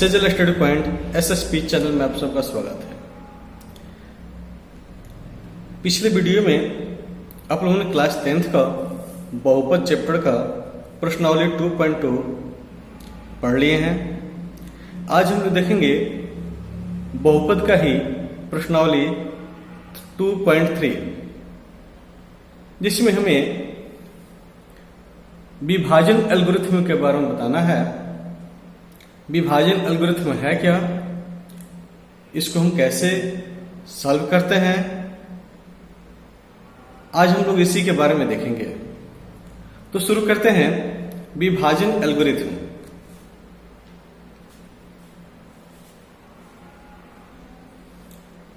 Sejal study point SSP channel में आप सबका स्वागत है। पिछले वीडियो में आप लोगों ने क्लास 10th का बहुपद चैप्टर का प्रश्नावली 2.2 पढ़ लिए हैं। आज हम लोग देखेंगे बहुपद का ही प्रश्नावली 2.3, जिसमें हमें विभाजन एल्गोरिथम के बारे में बताना है। विभाजन एल्गोरिथम है क्या, इसको हम कैसे सॉल्व करते हैं, आज हम लोग इसी के बारे में देखेंगे। तो शुरू करते हैं विभाजन एल्गोरिथम।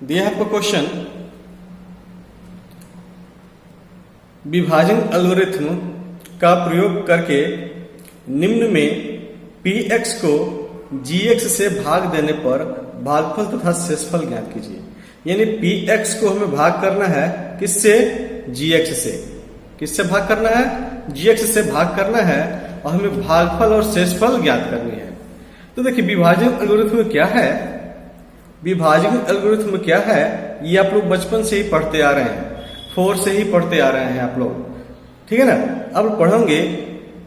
दिया है आपको क्वेश्चन, विभाजन एल्गोरिथम का प्रयोग करके निम्न में px को gx से भाग देने पर भागफल तथा शेषफल ज्ञात कीजिए। यानी px को हमें भाग करना है किससे? gx से। किससे भाग करना है? gx से भाग करना है और हमें भागफल और शेषफल ज्ञात करनी है। तो देखिए विभाजन एल्गोरिथम क्या है। विभाजन एल्गोरिथम क्या है ये आप लोग बचपन से ही पढ़ते आ रहे हैं, 4 से ही पढ़ते आ रहे हैं आप लोग, ठीक है ना। अब पढ़ोगे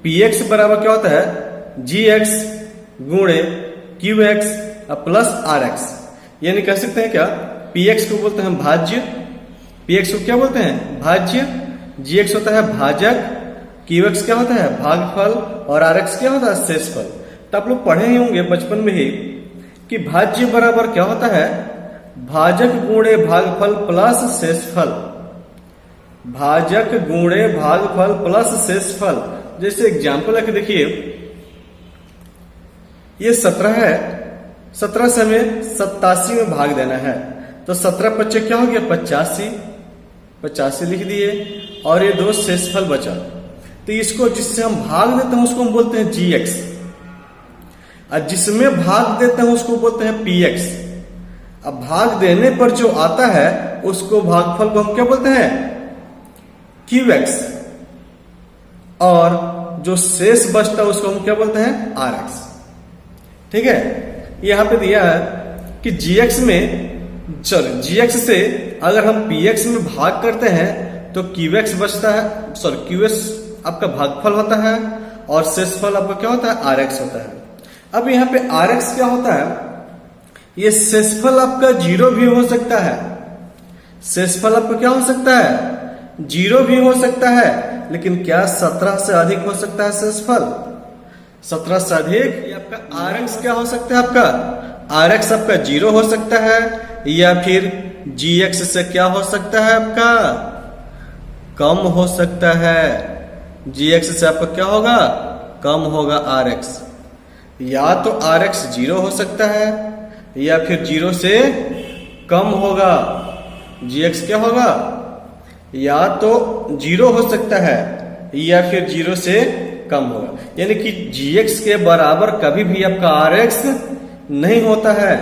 px बराबर क्या होता है? gx गुणे qx प्लस rx। यानी कह सकते हैं क्या, px को बोलते हैं भाज्य, px को क्या बोलते हैं? भाज्य। gx होता है भाजक, qx क्या होता है? भागफल, और rx क्या होता है? शेषफल। तो आप लोग पढ़े ही होंगे बचपन में ही कि भाज्य बराबर क्या होता है? भाजक गुणे भागफल प्लस शेषफल। भाजक गुणे भागफल प्लस शेषफल। जैसे एग्जाम्पल है कि देखिए ये 17 है, 17 से हमें 87 में भाग देना है। तो 17 पच्चे क्या हो गया? 85। 85 लिख दिए और ये 2 शेषफल बचा। तो इसको जिससे हम भाग देते हैं उसको हम बोलते हैं gx, और जिसमें भाग देते हैं उसको बोलते हैं px। अब भाग देने पर जो आता है उसको भागफल को हम क्या बोलते हैं? qx, और जो शेष बचता है उसको हम क्या बोलते हैं? rx। ठीक है। यहां पे दिया है कि gx में, चलो gx से अगर हम px में भाग करते हैं तो qx बचता है, सॉरी qs आपका भागफल होता है और शेषफल आपका क्या होता है? rx होता है। अब यहाँ पे rx क्या होता है? ये शेषफल आपका 0 भी हो सकता है। शेषफल आपका क्या हो सकता है? 0 भी हो सकता है, लेकिन क्या 17 से अधिक हो सकता है शेषफल? 17 से अधिक। ये आपका rx क्या हो सकता है? आपका rx आपका 0 हो सकता है, या फिर gx से क्या हो सकता है? आपका कम हो सकता है। gx से आपका क्या होगा? कम होगा rx। या तो rx 0 हो सकता है या फिर 0 से कम होगा। gx क्या होगा? या तो 0 हो सकता है या फिर 0 से कम होगा। यानी कि gx के बराबर कभी भी आपका rx नहीं होता है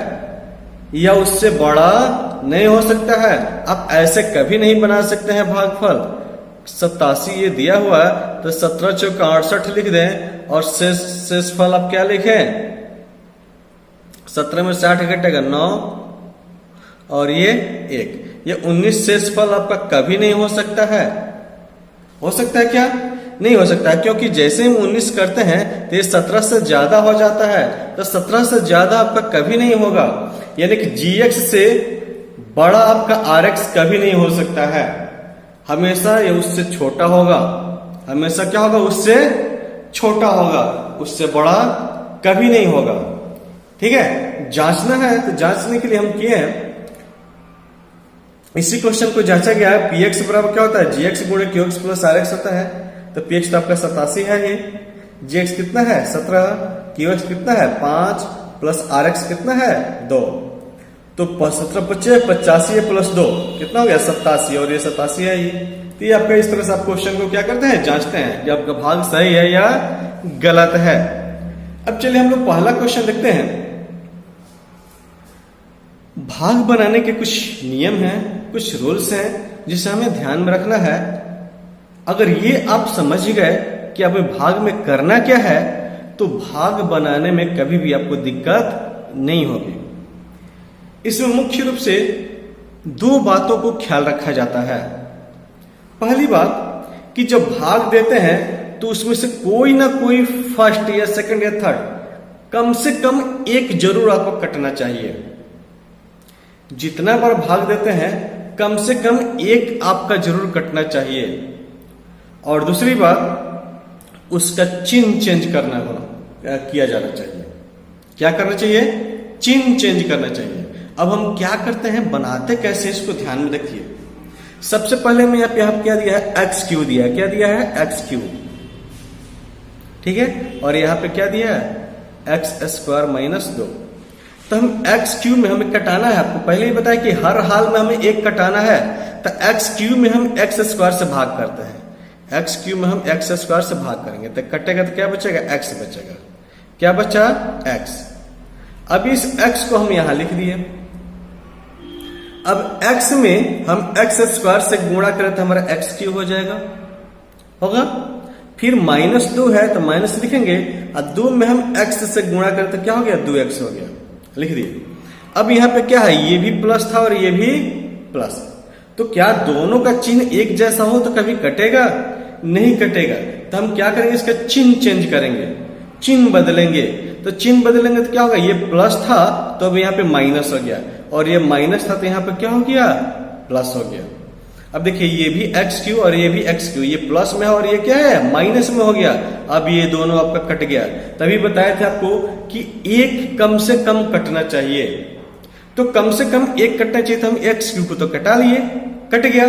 या उससे बड़ा नहीं हो सकता है। आप ऐसे कभी नहीं बना सकते हैं भागफल। 87 ये दिया हुआ है तो 17 चौका 68 लिख दें और शेषफल आप क्या लिखें? 17 में 60 घटेगा 9 और ये 1। ये 19 शेषफल आपका कभी नहीं हो सकता है। हो सकता है क्या? नहीं हो सकता है, क्योंकि जैसे हम 19 करते हैं तो ये 17 से ज्यादा हो जाता है। तो 17 से ज्यादा आपका कभी नहीं होगा। यानी कि gx से बड़ा आपका rx कभी नहीं हो सकता है। हमेशा ये उससे छोटा होगा। हमेशा क्या होगा? उससे छोटा होगा, उससे बड़ा कभी नहीं होगा। ठीक है। जांचना है तो जांचने के लिए हम किए हैं, इसी क्वेश्चन को जांचा गया है। px बराबर क्या होता है? gx गुणे qx प्लस rx होता है। तो px तो आपका 87 है, ये gx कितना है? 17, qx कितना है? 5 प्लस rx कितना है? 2। तो 17 बच्चे 85 प्लस 2 कितना हो गया? 87, और ये 87 है ये। तो ये आपका इस तरह से आप क्वेश्चन को क्या करते हैं? जांचते हैं कि आपका भाग सही है या गलत है। अब चलिए हम लोग पहला क्वेश्चन देखते हैं। भाग बनाने के कुछ नियम हैं, कुछ रूल्स हैं जिसे हमें ध्यान में रखना है। अगर ये आप समझ गए कि हमें भाग में करना क्या है, तो भाग बनाने में कभी भी आपको दिक्कत नहीं होगी। इसमें मुख्य रूप से दो बातों को ख्याल रखा जाता है। पहली बात कि जब भाग देते हैं तो उसमें से कोई ना कोई फर्स्ट या सेकंड या थर्ड कम से कम एक जरूर आपको कटना चाहिए। जितना बार भाग देते हैं कम से कम एक आपका जरूर कटना चाहिए। और दूसरी बात उसका चिन्ह चेंज किया जाना चाहिए। क्या करना चाहिए? चिन्ह चेंज करना चाहिए। अब हम क्या करते हैं, बनाते कैसे, इसको ध्यान में रखिए। सबसे पहले मैं यहाँ क्या दिया है, एक्स क्यू दिया है। क्या दिया है? एक्स क्यू, ठीक है। और यहाँ पे क्या दिया है? X square minus 2। तो हम एक्स क्यू में हमें कटाना है। आपको पहले ही बताया कि हर हाल में हमें एक कटाना है। तो एक्स क्यू में हम एक्स स्क्वायर से भाग करते हैं। एक्स क्यू में हम एक्स स्क्वायर से भाग करेंगे तो कटेगा तो क्या बचेगा? एक्स बचेगा। क्या बचा? एक्स। अब इस एक्स को हम यहां लिख दिए। अब एक्स में हम एक्स स्क्वायर से गुणा करें तो हमारा एक्स क्यू हो जाएगा, होगा। फिर -2 है तो माइनस लिखेंगे, और 2 में हम x से गुणा करें तो क्या हो गया? 2x हो गया, लिख दिए। अब यहां पे क्या है? ये भी प्लस था और ये भी प्लस। तो क्या दोनों का चिन्ह एक जैसा हो तो कभी कटेगा? नहीं कटेगा। तो हम क्या करेंगे? इसका चिन्ह चेंज करेंगे, चिन्ह बदलेंगे। तो चिन्ह बदलेंगे तो क्या होगा? ये प्लस था तो अब यहाँ पे माइनस हो गया, और ये माइनस था तो यहाँ पे क्या हो गया? प्लस हो गया। अब देखिए ये भी एक्स क्यू और ये भी एक्स क्यू, ये प्लस में है और ये क्या है? माइनस में हो गया। अब ये दोनों आपका कट गया। तभी बताए थे आपको कि एक कम से कम कटना चाहिए। तो कम से कम एक कटना चाहिए, तो हम एक्स क्यू को तो कटा लिए, कट गया।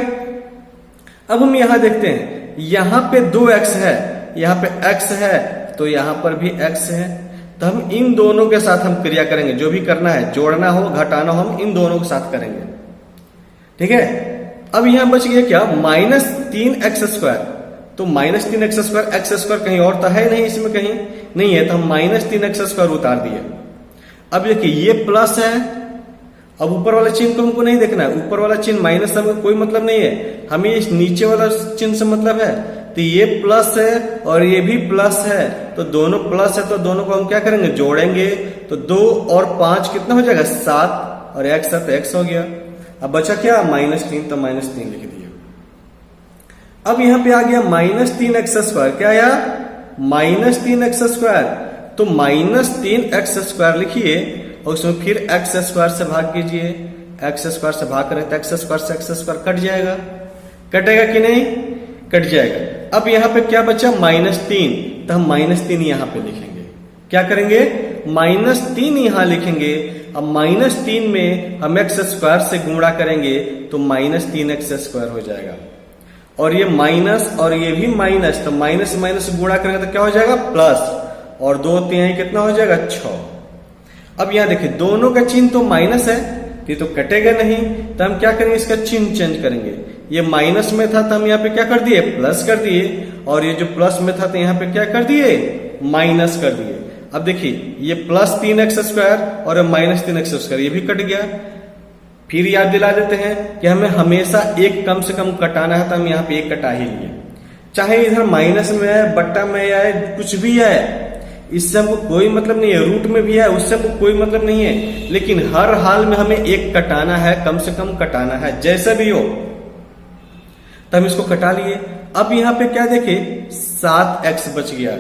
अब हम यहां देखते हैं, यहां पे 2x है, यहां पे x है, तो यहां पर भी x है। तो हम इन दोनों के साथ हम क्रिया करेंगे। जो भी करना है, जोड़ना हो घटाना हो, हम इन दोनों के साथ करेंगे, ठीक है। अब यहां बच गया क्या? -3x²। तो -3x², x² कहीं और तो है नहीं, इसमें कहीं नहीं है, तो हम -3x² उतार दिए। अब देखिए ये प्लस है। अब ऊपर वाला चिन्ह को हमको नहीं देखना है, ऊपर वाला चिन्ह माइनस से कोई मतलब नहीं है, हमें इस नीचे वाला चिन्ह से मतलब है। तो ये प्लस है और ये भी प्लस है, तो दोनों प्लस है, तो दोनों को हम क्या करेंगे? जोड़ेंगे। तो 2 और 5 कितना हो जाएगा? 7, और x है तो x हो गया। अब बचा क्या? -3, तो -3 लिख दिया। अब यहां पे आ गया -3x²। क्या आया? -3x²। तो -3x² लिखिए और उसमें फिर x² से भाग कीजिए। x² से भाग करें तो x² से x² कट जाएगा, कटेगा कि नहीं? कट जाएगा। अब यहां पे क्या बचा? -3, तो हम -3 यहां पे लिखेंगे। क्या करेंगे? -3 यहां लिखेंगे। अब -3 में हम x² से गुणा करेंगे तो -3x² हो जाएगा। और ये माइनस और ये भी माइनस, तो माइनस माइनस गुणा करेंगे तो क्या हो जाएगा? प्लस, और 2 3 कितना हो जाएगा? 6। अब यहां देखिए दोनों का चिन्ह तो माइनस है, तो कटेगा नहीं। तो हम क्या करेंगे? इसका चिन्ह चेंज करेंगे। ये माइनस में था तो हम यहाँ पे क्या कर दिए? प्लस कर दिए। और ये जो प्लस में था तो यहाँ पे क्या कर दिए? माइनस कर दिए। अब देखिए ये +3x² और -3x², ये भी कट गया। फिर याद दिला देते हैं कि हमें हमेशा एक कम से कम कटाना है, तो हम यहाँ पे एक कटा ही लिए। चाहे इधर माइनस में है, बट्टा में है, कुछ भी है, इससे हमको कोई मतलब नहीं है। रूट में भी है, उससे हमको कोई मतलब नहीं है। लेकिन हर हाल में हमें एक कटाना है, कम से कम कटाना है, जैसा भी हो। तो हम इसको कटा लिए। अब यहाँ पे क्या देखे? 7x बच गया।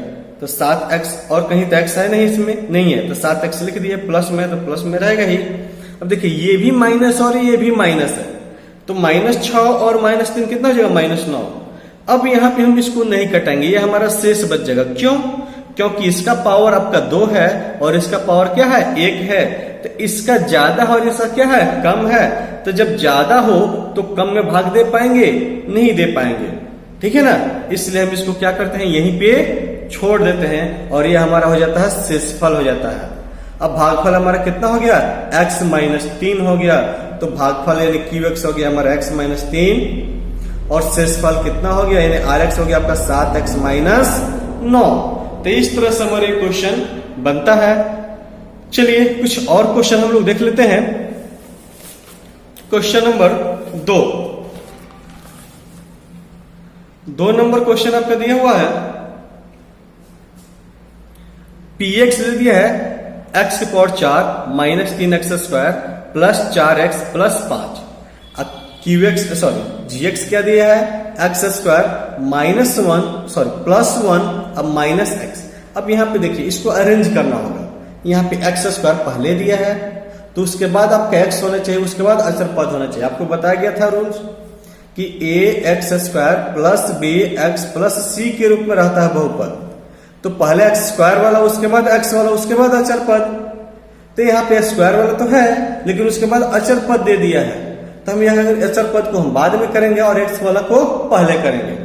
तो 7x, और कहीं तो x है नहीं, इसमें नहीं है, तो 7x लिख दिए। प्लस में है तो प्लस में रहेगा ही। अब देखिए ये भी माइनस और ये भी माइनस है, तो -6 और -3 कितना हो जाएगा? -9। अब यहाँ पे हम इसको नहीं कटाएंगे, ये हमारा शेष बच जाएगा। क्यों? क्योंकि इसका पावर आपका 2 है और इसका पावर क्या है? 1 है। तो इसका ज्यादा और इसका क्या है? कम है। तो जब ज्यादा हो तो कम में भाग दे पाएंगे? नहीं दे पाएंगे, ठीक है ना। इसलिए हम इसको क्या करते हैं? यहीं पे छोड़ देते हैं और ये हमारा हो जाता है शेषफल हो जाता है। अब भागफल हमारा कितना हो गया? x-3 हो गया। तो भागफल यानी qx हो गया हमारा x-3, और शेषफल कितना हो गया? यानी rx हो गया आपका 7x-9। तो इस तरह से हमारे क्वेश्चन बनता है। चलिए कुछ और क्वेश्चन हम लोग देख लेते हैं। क्वेश्चन नंबर 2 नंबर क्वेश्चन आपका दिया हुआ है। px दे दिया है एक्स की power 4 minus 3x square plus 4x plus 5। अब क्यू एक्स सॉरी जी एक्स क्या दिया है, x square minus 1 sorry plus 1 अब माइनस एक्स। अब यहाँ पे देखिए इसको अरेंज करना होगा। यहाँ पे एक्स स्क्वायर पहले दिया है तो उसके बाद आपका एक्स होना चाहिए, उसके बाद अचर पद होना चाहिए। आपको बताया गया था रूल्स कि A X square plus B X plus C के रूप में रहता है बहुपद। तो पहले एक्स स्क्वायर वाला, उसके बाद एक्स वाला, उसके बाद अचर पद। तो यहाँ पे स्क्वायर वाला तो है लेकिन उसके बाद अचर पद दे दिया है, तो हम यहाँ अचर पद को हम बाद में करेंगे और एक्स वाला को पहले करेंगे।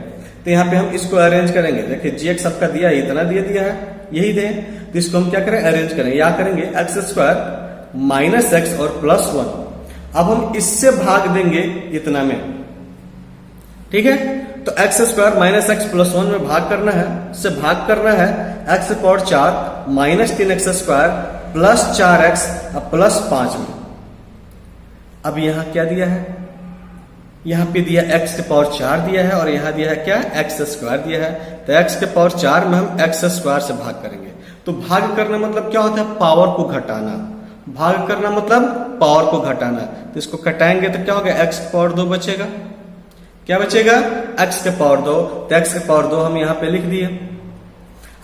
तो यहाँ पे हम इसको अरेंज करेंगे। देखिए जी एक्स आपका दिया है, इतना दिया है, यही दे, तो इसको हम क्या करें, अरेंज करेंगे। या करेंगे एक्स स्क्वायर माइनस एक्स और प्लस 1। अब हम इससे भाग देंगे इतना में, ठीक है। तो x square minus x plus 1 में भाग करना है, इससे भाग करना है x power 4 minus 3x square plus 4x plus 5 में। अब यहां क्या दिया है, यहां पे दिया x के पावर 4 दिया है और यहां दिया है क्या, x स्क्वायर दिया है। तो x के पावर 4 में हम x स्क्वायर से भाग करेंगे। तो भाग करना मतलब क्या होता है, पावर को घटाना। भाग करना मतलब पावर को घटाना। तो इसको घटाएंगे तो क्या होगा, x के पावर 2 बचेगा। क्या बचेगा, x के पावर 2। तो x के पावर 2 हम यहां पे लिख दिए।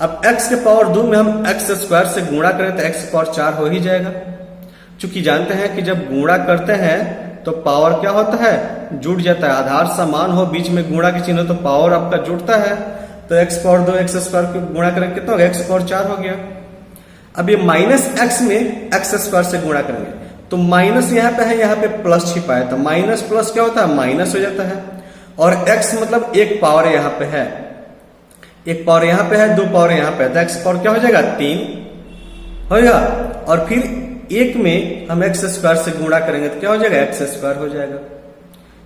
अब x के पावर 2 में हम x स्क्वायर से गुणा करें तो x के पावर 4 हो ही जाएगा। चूंकि जानते हैं कि जब गुणा करते हैं तो पावर क्या होता है, जुड़ जाता है। आधार समान हो, बीच में गुणा के चिन्ह हो तो पावर आपका जुड़ता है। तो x पावर 2 x स्क्वायर को गुणा करेंगे कितना होगा, x पावर 4 हो गया। अब ये माइनस x में x स्क्वायर से गुणा करेंगे तो माइनस यहाँ पे है, यहाँ पे प्लस छिपा है, तो माइनस प्लस क्या होता है, माइनस हो जाता है। और x मतलब एक पावर यहाँ पे है, एक पावर यहाँ पे है, 2 पावर यहाँ पे है, तो x पावर क्या हो जाएगा, 3 होगा। और फिर एक में हम x स्क्वायर से गुणा करेंगे तो क्या हो जाएगा, x स्क्वायर हो जाएगा।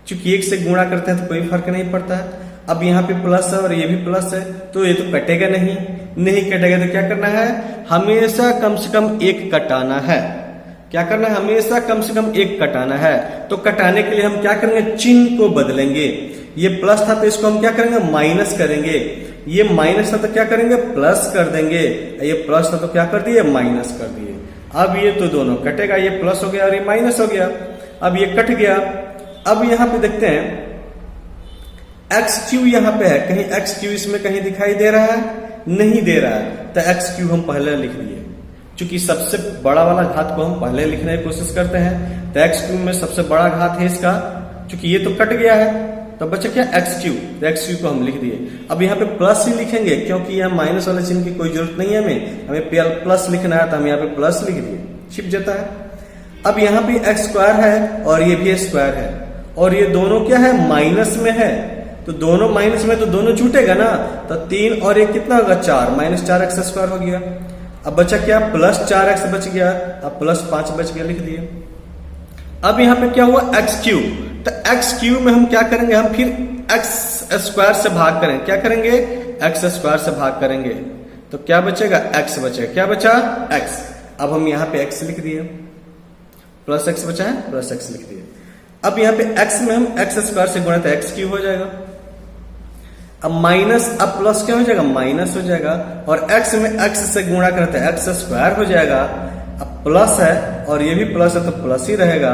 चूंकि एक से गुणा करते हैं तो कोई फर्क नहीं पड़ता है। अब यहाँ पे प्लस है और ये भी प्लस है तो ये तो कटेगा नहीं, नहीं कटेगा तो क्या करना है, हमेशा कम से कम एक कटाना है। क्या करना है, हमेशा कम से कम एक कटाना है। तो कटाने के लिए हम क्या करेंगे, चिन्ह को बदलेंगे। ये प्लस था तो इसको हम क्या करेंगे, माइनस करेंगे। ये माइनस था तो क्या करेंगे, प्लस कर देंगे। ये प्लस था तो क्या कर दिए, माइनस कर दिए। अब ये तो दोनों कटेगा, ये प्लस हो गया और ये माइनस हो गया। अब ये कट गया। अब यहां पे देखते हैं एक्स क्यू यहां पे है, कहीं एक्स क्यू इसमें कहीं दिखाई दे रहा है, नहीं दे रहा है। तो एक्स क्यू हम पहले लिख दिए। चूंकि सबसे बड़ा वाला घात को हम पहले लिखने की कोशिश करते हैं, तो एक्स क्यू में सबसे बड़ा घात है इसका। चूंकि ये तो कट गया है तो बचा क्या, एक्स क्यू। तो एक्स क्यू को हम लिख दिए। अब यहाँ पे प्लस ही लिखेंगे क्योंकि यहाँ माइनस वाले चिन्ह की कोई जरूरत नहीं है, हमें प्लस लिखना है तो हम यहाँ पे प्लस लिख दिए, छिप जाता है। अब यहाँ पे एक्स स्क्वायर है और ये भी स्क्वायर है और ये दोनों क्या है, माइनस में है। तो दोनों माइनस में तो दोनों छूटेगा ना, तो 3 और 1 कितना होगा, 4, माइनस 4x स्क्वायर हो गया। अब बचा क्या, प्लस 4x बच गया, अब प्लस 5 बच गया, लिख दिए। अब यहाँ पे क्या हुआ, एक्स क्यू। तो एक्स क्यू में हम क्या करेंगे, हम फिर एक्स स्क्वायर से भाग करेंगे। क्या करेंगे, एक्स स्क्वायर से भाग करेंगे तो क्या बचेगा, एक्स बचेगा। क्या बचा, एक्स। अब हम यहाँ पे एक्स लिख दिए, प्लस एक्स बचा है, प्लस एक्स लिख दिए। अब यहाँ पे एक्स में हम एक्स स्क्वायर से गुणा तो एक्स क्यू हो जाएगा। अब माइनस, अब प्लस क्या हो जाएगा, माइनस हो जाएगा। और एक्स में एक्स से गुणा करते हैं एक्स स्क्वायर हो जाएगा। अब प्लस है और ये भी प्लस है तो प्लस ही रहेगा।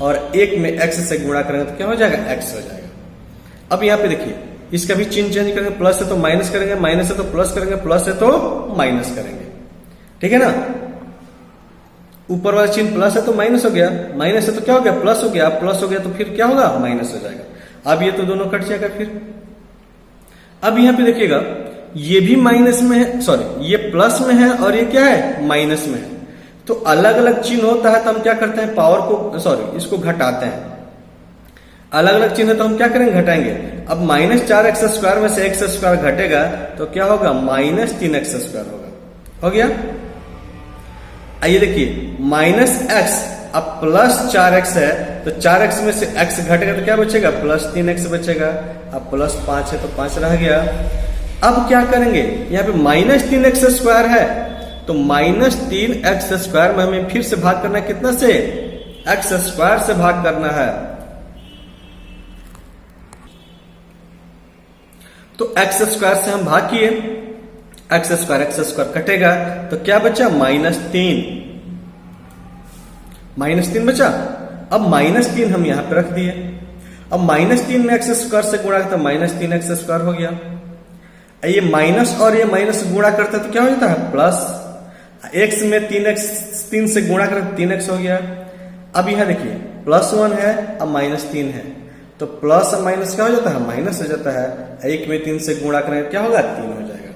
और एक में एक्स से गुणा करेंगे तो क्या हो जाएगा, एक्स हो जाएगा। अब यहाँ पे देखिए इसका भी चिन्ह चेंज करेंगे, प्लस है तो माइनस करेंगे, माइनस है तो प्लस करेंगे, प्लस है तो माइनस करेंगे, ठीक है ना। ऊपर वाला चिन्ह प्लस है तो माइनस हो गया, माइनस है तो क्या हो गया, प्लस हो गया। प्लस हो गया तो फिर क्या होगा, माइनस हो जाएगा। अब ये तो दोनों कट जाएगा फिर। अब यहां पे देखिएगा ये भी माइनस में है, सॉरी ये प्लस में है और ये क्या है, माइनस में है। तो अलग अलग चिन्ह होता है तो हम क्या करते हैं, पावर को सॉरी इसको घटाते हैं। अलग अलग चिन्ह तो हम क्या करेंगे, घटाएंगे। अब माइनस 4x स्क्वायर में से एक्स स्क्वायर घटेगा तो क्या होगा, माइनस 3x स्क्वायर होगा। हो गया। आइए देखिए माइनस एक्स, अब प्लस 4x है तो 4x में से x घटेगा तो क्या बचेगा, प्लस 3x बचेगा। अब प्लस 5 है तो 5 रह गया। अब क्या करेंगे, यहाँ पे माइनस 3x स्क्वायर है तो माइनस 3x स्क्वायर में हमें फिर से भाग करना है, कितना से, x स्क्वायर से भाग करना है। तो x स्क्वायर से हम भाग किए एक्स स्क्वायर कटेगा तो क्या बचा, -3 बचा। अब -3 हम यहां पे रख दिए। अब -3 में एक्स स्क्वायर से गुणा करता, -3x² हो गया। ये माइनस और ये माइनस गुणा करते तो क्या हो जाता है, प्लस। x में 3 से गुणा करते 3x हो गया। अब यहां देखिए +1 है, अब -3 है, तो प्लस और माइनस क्या हो जाता है, माइनस हो जाता है। 1 में 3 से गुणा करेंगे क्या होगा, 3 हो जाएगा।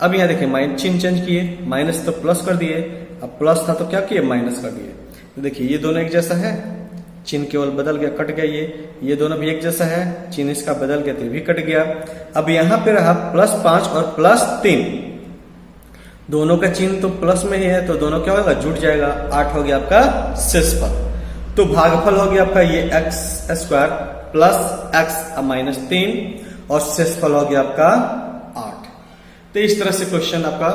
अब यहां देखिए चिन्ह चेंज किए, माइनस तो प्लस कर दिए, अब प्लस था तो क्या किए, माइनस कर दिए। तो देखिए ये दोनों एक जैसा है, चिन्ह केवल बदल गया, कट गया। ये दोनों भी एक जैसा है, चिन्ह इसका बदल गया तो ये भी कट गया। अब यहां पे रहा +5 और +3, दोनों का चिन्ह तो प्लस में ही है, तो दोनों क्या होगा, जुट जाएगा। 8 हो गया आपका शेषफल। तो भागफल हो गया आपका ये x² प्लस x -3 और शेषफल हो गया आपका 8। तो इस तरह से क्वेश्चन आपका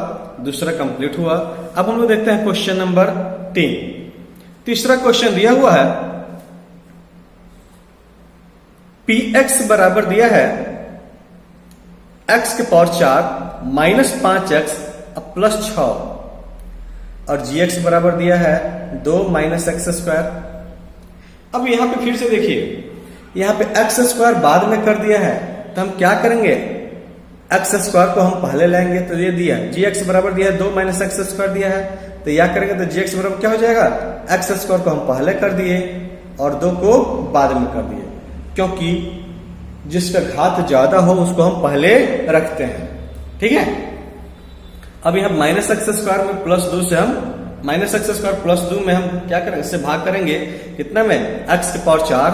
दूसरा कंप्लीट हुआ। अब हम लोग देखते हैं क्वेश्चन नंबर 3। तीसरा क्वेश्चन दिया हुआ है, px बराबर दिया है x के पावर 4 -5x +6 और gx बराबर दिया है 2 -x²। अब यहां पे फिर से देखिए, यहां पे x² बाद में कर दिया है, तो हम क्या करेंगे, x² को हम पहले लेंगे। तो ये दिया gx बराबर दिया है 2 -x² दिया है, तो यह करेंगे तो gx बराबर क्या हो जाएगा, x² को हम पहले कर दिए और 2 को बाद में कर दिए, क्योंकि जिसका घात ज्यादा हो उसको हम पहले रखते हैं। ठीक है। अब यहां -x² में +2 से हम -x² +2 में हम क्या करेंगे, इससे भाग करेंगे कितना में, x के पावर 4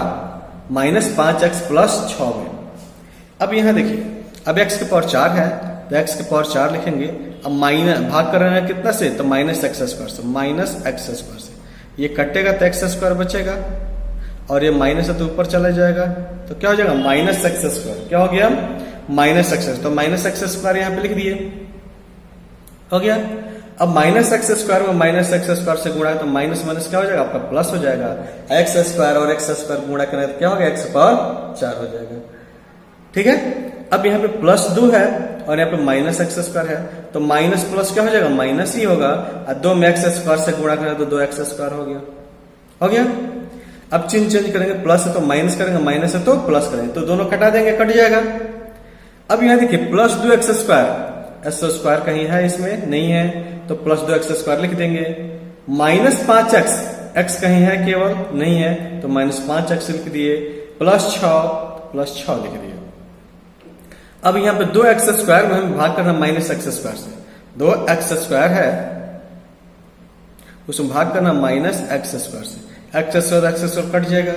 -5x +6 में। अब यहां देखिए, अब x के पावर 4 है तो x के पावर 4 लिखेंगे। अब भाग कर रहे हैं कितना से, तो -x² से ये कटेगा तो x² बचेगा और ये माइनस है तो ऊपर चला जाएगा, तो क्या हो जाएगा, -x²। क्या हो गया, -x²। तो -x² यहां पे लिख दिए, हो गया। अब -x² में -x² से गुणा तो माइनस क्या हो जाएगा, आपका प्लस हो जाएगा। x² और x² गुणा करें तो क्या हो गया, x⁴ हो जाएगा। ठीक है। अब यहाँ पे +2 है और यहाँ पे -x² है, तो माइनस प्लस क्या हो जाएगा, माइनस ही होगा। और 2 में x² से गुणा करें तो 2x² हो गया, हो गया। अब चिन्ह चेंज करेंगे, प्लस है तो माइनस करेंगे, माइनस है तो प्लस करेंगे, तो दोनों कटा देंगे, कट जाएगा। अब यहाँ देखिए +2x², x² कहीं है इसमें नहीं है, तो +2x² लिख देंगे। -5x, x कहीं है केवल नहीं है, तो -5x लिख दिए, +6 लिख दिए। अब यहाँ पे 2x² में हम भाग करना -x² से, 2x² है उसमें भाग करना -x² से, x² कट जाएगा,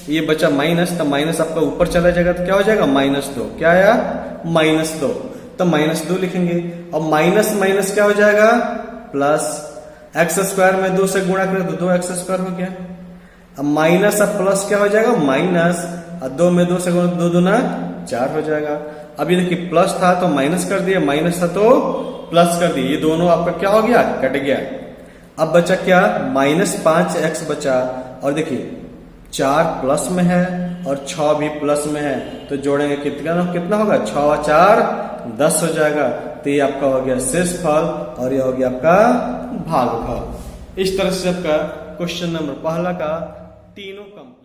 ये बचा माइनस, तो माइनस आपका ऊपर चला जाएगा तो क्या हो जाएगा, -2। क्या आया, -2, तो -2 लिखेंगे। और माइनस क्या हो जाएगा, प्लस। x² में 2 से गुणा करें तो 2x² हो गया। अब माइनस अब प्लस क्या हो जाएगा, माइनस, और 2 में 2 से गुणा 2 दूना 4 हो जाएगा। अब ये देखिए प्लस था तो माइनस कर दिया, माइनस था तो प्लस कर दिया, ये दोनों आपका क्या हो गया, कट गया। अब बचा क्या, -5x बचा। और देखिए 4 प्लस में है और 6 भी प्लस में है, तो जोड़ेंगे कितना होगा, 6 और 4 10 हो जाएगा। तो ये आपका हो गया शेषफल और ये हो गया आपका भागफल। इस तरह से आपका क्वेश्चन नंबर पहला का तीनों कंप्लीट।